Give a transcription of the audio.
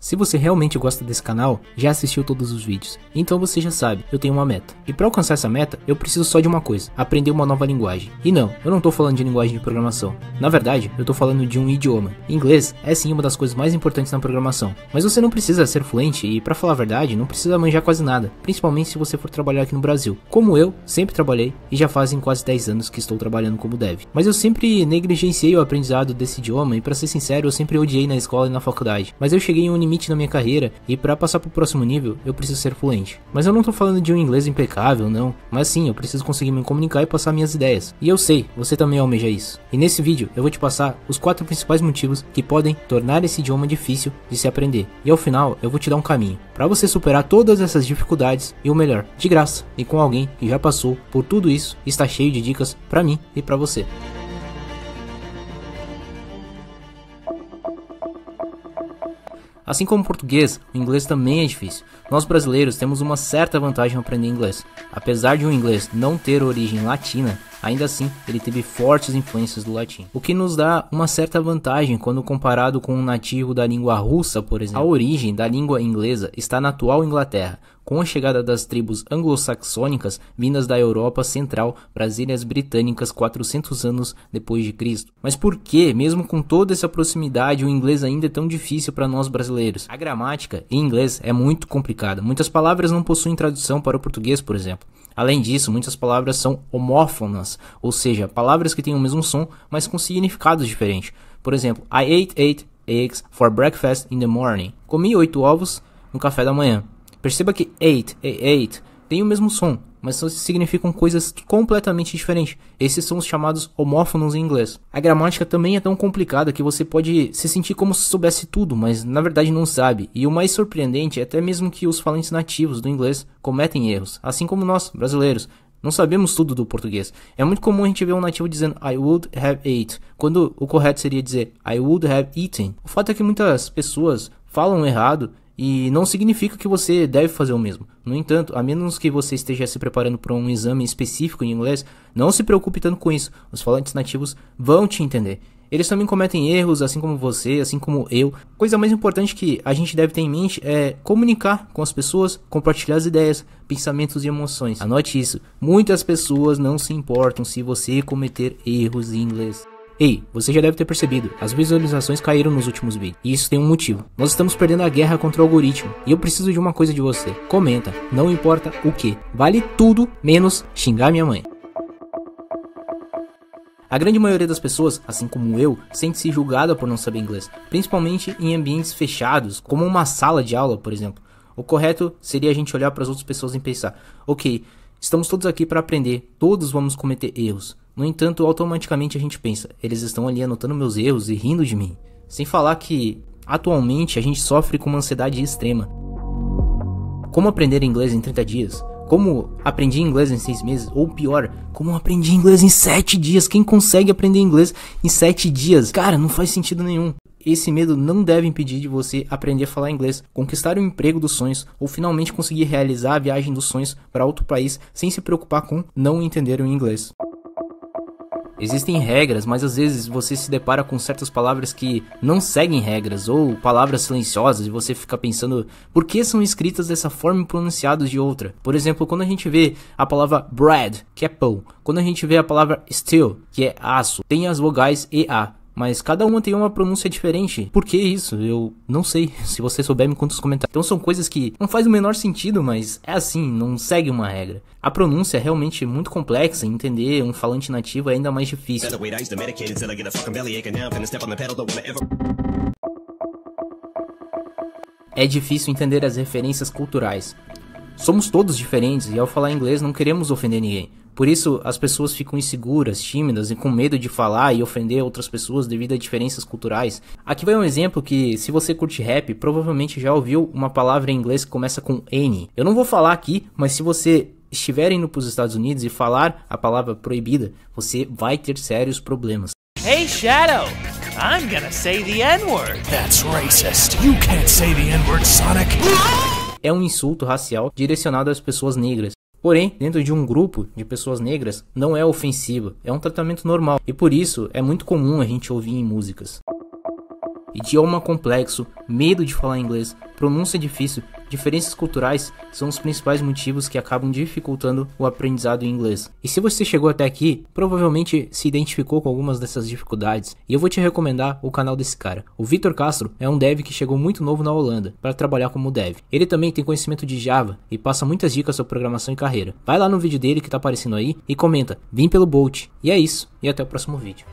Se você realmente gosta desse canal, já assistiu todos os vídeos, então você já sabe, eu tenho uma meta. E para alcançar essa meta, eu preciso só de uma coisa, aprender uma nova linguagem. E não, eu não tô falando de linguagem de programação. Na verdade, eu tô falando de um idioma. Inglês é sim uma das coisas mais importantes na programação. Mas você não precisa ser fluente e, para falar a verdade, não precisa manjar quase nada. Principalmente se você for trabalhar aqui no Brasil. Como eu, sempre trabalhei e já fazem quase 10 anos que estou trabalhando como dev. Mas eu sempre negligenciei o aprendizado desse idioma e, para ser sincero, eu sempre odiei na escola e na faculdade. Mas eu cheguei em um limite na minha carreira e para passar pro próximo nível eu preciso ser fluente. Mas eu não tô falando de um inglês impecável, não, mas sim, eu preciso conseguir me comunicar e passar minhas ideias. E eu sei, você também almeja isso. E nesse vídeo eu vou te passar os 4 principais motivos que podem tornar esse idioma difícil de se aprender. E ao final eu vou te dar um caminho para você superar todas essas dificuldades e o melhor, de graça e com alguém que já passou por tudo isso e está cheio de dicas para mim e para você. Assim como o português, o inglês também é difícil. Nós brasileiros temos uma certa vantagem em aprender inglês. Apesar de o inglês não ter origem latina, ainda assim ele teve fortes influências do latim. O que nos dá uma certa vantagem quando comparado com um nativo da língua russa, por exemplo. A origem da língua inglesa está na atual Inglaterra, com a chegada das tribos anglo-saxônicas vindas da Europa Central para as Ilhas Britânicas 400 anos depois de Cristo. Mas por que, mesmo com toda essa proximidade, o inglês ainda é tão difícil para nós brasileiros? A gramática em inglês é muito complicada. Muitas palavras não possuem tradução para o português, por exemplo. Além disso, muitas palavras são homófonas, ou seja, palavras que têm o mesmo som, mas com significados diferentes. Por exemplo, I ate 8 eggs for breakfast in the morning. Comi 8 ovos no café da manhã. Perceba que ate tem o mesmo som, mas significam coisas completamente diferentes. Esses são os chamados homófonos em inglês. A gramática também é tão complicada que você pode se sentir como se soubesse tudo, mas na verdade não sabe. E o mais surpreendente é até mesmo que os falantes nativos do inglês cometem erros, assim como nós, brasileiros. Não sabemos tudo do português. É muito comum a gente ver um nativo dizendo I would have ate, quando o correto seria dizer I would have eaten. O fato é que muitas pessoas falam errado e não significa que você deve fazer o mesmo. No entanto, a menos que você esteja se preparando para um exame específico em inglês, não se preocupe tanto com isso. Os falantes nativos vão te entender. Eles também cometem erros, assim como você, assim como eu. Coisa mais importante que a gente deve ter em mente é comunicar com as pessoas, compartilhar as ideias, pensamentos e emoções. Anote isso. Muitas pessoas não se importam se você cometer erros em inglês. Ei, você já deve ter percebido, as visualizações caíram nos últimos vídeos, e isso tem um motivo. Nós estamos perdendo a guerra contra o algoritmo, e eu preciso de uma coisa de você. Comenta, não importa o que. Vale tudo, menos xingar minha mãe. A grande maioria das pessoas, assim como eu, sente-se julgada por não saber inglês, principalmente em ambientes fechados, como uma sala de aula, por exemplo. O correto seria a gente olhar para as outras pessoas e pensar, ok, estamos todos aqui para aprender, todos vamos cometer erros. No entanto, automaticamente a gente pensa, eles estão ali anotando meus erros e rindo de mim. Sem falar que, atualmente, a gente sofre com uma ansiedade extrema. Como aprender inglês em 30 dias? Como aprendi inglês em 6 meses? Ou pior, como aprendi inglês em 7 dias? Quem consegue aprender inglês em 7 dias? Cara, não faz sentido nenhum. Esse medo não deve impedir de você aprender a falar inglês, conquistar o emprego dos sonhos ou finalmente conseguir realizar a viagem dos sonhos para outro país sem se preocupar com não entender o inglês. Existem regras, mas às vezes você se depara com certas palavras que não seguem regras, ou palavras silenciosas, e você fica pensando por que são escritas dessa forma e pronunciadas de outra. Por exemplo, quando a gente vê a palavra bread, que é pão, quando a gente vê a palavra steel, que é aço, tem as vogais EA. Mas cada uma tem uma pronúncia diferente. Por que isso? Eu não sei. Se você souber, me conta nos comentários. Então são coisas que não faz o menor sentido, mas é assim, não segue uma regra. A pronúncia é realmente muito complexa e entender um falante nativo é ainda mais difícil. É difícil entender as referências culturais. Somos todos diferentes e ao falar inglês não queremos ofender ninguém. Por isso, as pessoas ficam inseguras, tímidas e com medo de falar e ofender outras pessoas devido a diferenças culturais. Aqui vai um exemplo que, se você curte rap, provavelmente já ouviu uma palavra em inglês que começa com N. Eu não vou falar aqui, mas se você estiver indo para os Estados Unidos e falar a palavra proibida, você vai ter sérios problemas. Hey Shadow, I'm gonna say the N-word. That's racist. You can't say the N-word, Sonic. É um insulto racial direcionado às pessoas negras. Porém, dentro de um grupo de pessoas negras, não é ofensivo, é um tratamento normal. E por isso, é muito comum a gente ouvir em músicas. Idioma complexo, medo de falar inglês, pronúncia difícil, diferenças culturais são os principais motivos que acabam dificultando o aprendizado em inglês. E se você chegou até aqui, provavelmente se identificou com algumas dessas dificuldades, e eu vou te recomendar o canal desse cara. O Vitor Castro é um dev que chegou muito novo na Holanda para trabalhar como dev. Ele também tem conhecimento de Java e passa muitas dicas sobre programação e carreira. Vai lá no vídeo dele que tá aparecendo aí e comenta, vim pelo Bolt. E é isso, e até o próximo vídeo.